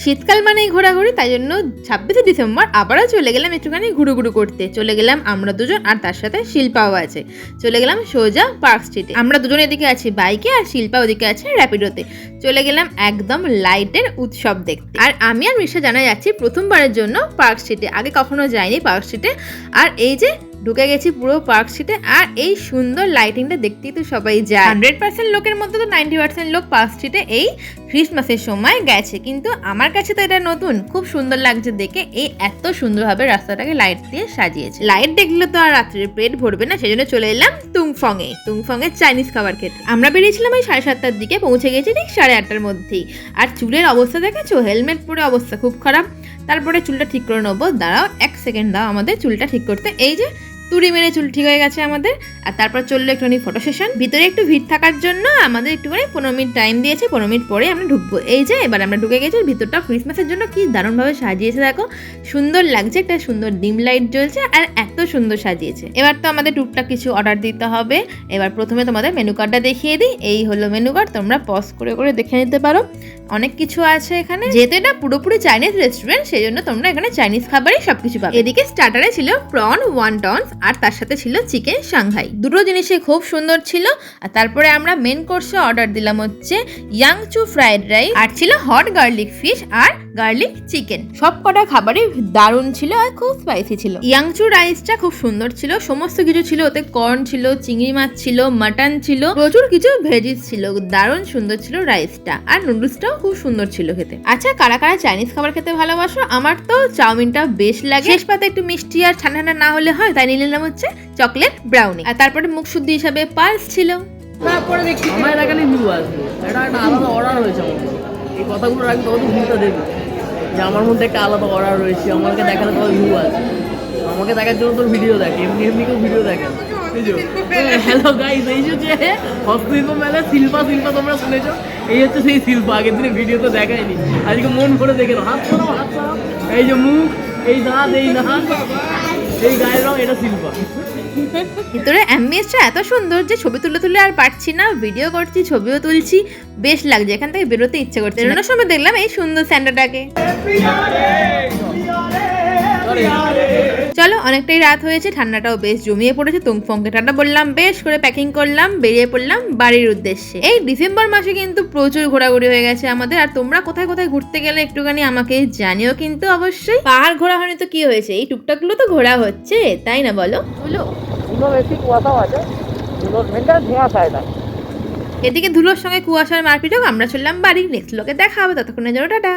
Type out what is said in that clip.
শীতকাল মানেই ঘোরাঘুরি, তাই জন্য 26শে ডিসেম্বর আবারও চলে গেলাম একটুখানি ঘুরু করতে। চলে গেলাম আমরা দুজন, আর তার সাথে শিল্পাও আছে। চলে গেলাম সোজা পার্ক স্ট্রিটে। আমরা দুজন এদিকে আছি বাইকে, আর শিল্পা ওদিকে আছে র্যাপিডোতে। চলে গেলাম একদম লাইটের উৎসব দেখতে। আর আমি আর মিশা জানা যাচ্ছি প্রথমবারের জন্য পার্ক স্ট্রিটে, আগে কখনো যাইনি পার্ক স্ট্রিটে। আর এই যে ঢুকে গেছি পুরো পার্ক স্ট্রিটে, আর এই সুন্দর লাইটিংটা দেখতেই তো সবাই যায়। 100% লোকের মধ্যে তো 90% লোক পার্ক স্ট্রিটে এই ক্রিসমাসের সময় গেছে, কিন্তু আমার কাছে তো এটা নতুন। খুব সুন্দর লাগছে দেখে, এই এত সুন্দরভাবে রাস্তাটাকে লাইট দিয়ে সাজিয়েছে। লাইট দেখলে তো আর রাত্রে পেট ভরবে না, সেজন্য চলে এলাম তুংফংয়ে চাইনিজ খাবার খেতে। আমরা বেরিয়েছিলাম ওই 7:30টার দিকে, পৌঁছে গেছি ঠিক 8:30টার মধ্যেই। আর চুলের অবস্থা দেখেছো, হেলমেট পরে অবস্থা খুব খারাপ। তারপরে চুলটা ঠিক করে নেবো, দাঁড়াও 1 সেকেন্ড দাও আমাদের চুলটা ঠিক করতে। এই যে তুড়ি মেরে চুল ঠিক হয়ে গেছে আমাদের। আর তারপর চললো একটুখানি ফটো সেশন। ভিতরে একটু ভিড় থাকার জন্য আমাদের একটুখানি 15 মিনিট টাইম দিয়েছে, 15 মিনিট পরে আমরা ঢুকবো। এই যে এবার আমরা ঢুকে গেছি। ভিতরটা ক্রিসমাসের জন্য কি দারুণভাবে সাজিয়েছে দেখো, সুন্দর লাগছে, একটা সুন্দর ডিম লাইট জ্বলছে, আর এত সুন্দর সাজিয়েছে। এবার তো আমাদের টুকটাক কিছু অর্ডার দিতে হবে। এবার প্রথমে তোমাদের মেনু কার্ডটা দেখিয়ে দিই। এই হলো মেনু কার্ড, তোমরা পজ করে দেখে নিতে পারো। অনেক কিছু আছে এখানে, যেহেতু এটা পুরোপুরি চাইনিজ রেস্টুরেন্ট, সেই জন্য তোমরা এখানে চাইনিজ খাবারই সবকিছু পাবে। এদিকে স্টার্টারে ছিল প্রন ওয়ান্টনস, আর তার সাথে ছিল চিকেন সাংহাই। দুটো জিনিসই খুব সুন্দর ছিল। আর তারপরে আমরা মেন কোর্সে অর্ডার দিলাম হচ্ছে ইয়াংচু ফ্রাইড রাইস, আর ছিল হট গার্লিক ফিশ আর গার্লিক চিকেন। সব কটা খাবারই দারুণ ছিল আর খুব স্পাইসি ছিল। ইয়াংচু রাইসটা খুব সুন্দর ছিল, সমস্ত কিছু ছিল ওতে। কর্ন ছিল, চিংড়ি মাছ ছিল, মাটন ছিল, প্রচুর কিছু ভেজিস ছিল। দারুণ সুন্দর ছিল রাইসটা, আর নুডলসটাও খুব সুন্দর ছিল খেতে। আচ্ছা, কারা কারা চাইনিজ খাবার খেতে ভালোবাসো? আমার তো চাউমিনটা বেশ লাগে। শেষ পাতে একটু মিষ্টি আর ঠান্ডা ঠান্ডা না হলে হয়, তাই নিয়ে নিলাম হচ্ছে চকলেট ব্রাউনি। আর তারপরে মুখ শুদ্ধি হিসাবে পার্স ছিল। তারপরে দেখি আমার এলাকায় ভিউ আসবে, এটা একটা আলাদা অর্ডার হয়েছে আমার। এই কথাগুলো রাখি তখন ভিউটা দেখবে যে আমার মধ্যে একটা আলাদা অর্ডার রয়েছে, আমাকে দেখালে তখন ভিউ আসবে। আমাকে দেখার জন্য তোর ভিডিও দেখে, এমনি কেউ ভিডিও দেখে। হ্যালো গাইস, এই যে হস্তশিল্প মেলা শিল্পা তোমরা শুনেছো, এই হচ্ছে সেই শিল্প। আগের দিনে ভিডিও তো দেখায়নি, আজকে মন করে দেখে নাও। হাত সরাও। এই যে মুখ, এই দাঁত, এই নাক, এই গায়ের রং, এটা শিল্পা। ভিতরে অ্যাম্বিয়েন্সটা এত সুন্দর যে ছবি তুলে আর পারছি না। ভিডিও করছি, ছবিও তুলছি, বেশ লাগছে। এখান থেকে বেরোতে ইচ্ছে করছে। বেরোনোর সময় দেখলাম এই সুন্দর স্যান্ডাটাকে। চলো, অনেকটাই রাত হয়েছে, ঠান্ডাটাও বেশ জমিয়ে পড়েছে। তুংফংকে টাটা বললাম, বেশ করে প্যাকিং করলাম, বেরিয়ে পড়লাম বাড়ির উদ্দেশ্যে। এই ডিসেম্বর মাসে কিন্তু প্রচুর ঘোরাঘুরি হয়ে গেছে আমাদের। আর তোমরা কোথায় ঘুরতে গেলে একটুখানি আমাকে জানিও কিন্তু অবশ্যই। পাহাড় ঘোরা হয়নি তো কি হয়েছে, এই টুকটাকগুলো তো ঘোরা হচ্ছে, তাই না বলো? বেশি কুয়াশাও আছে, ধোঁয়া খায় না। এদিকে ধুলোর সঙ্গে কুয়াশার মারপিট হোক, আমরা চললাম বাড়ি। নেক্সট লোকে দেখা হবে, ততক্ষণের জন্য টাটা।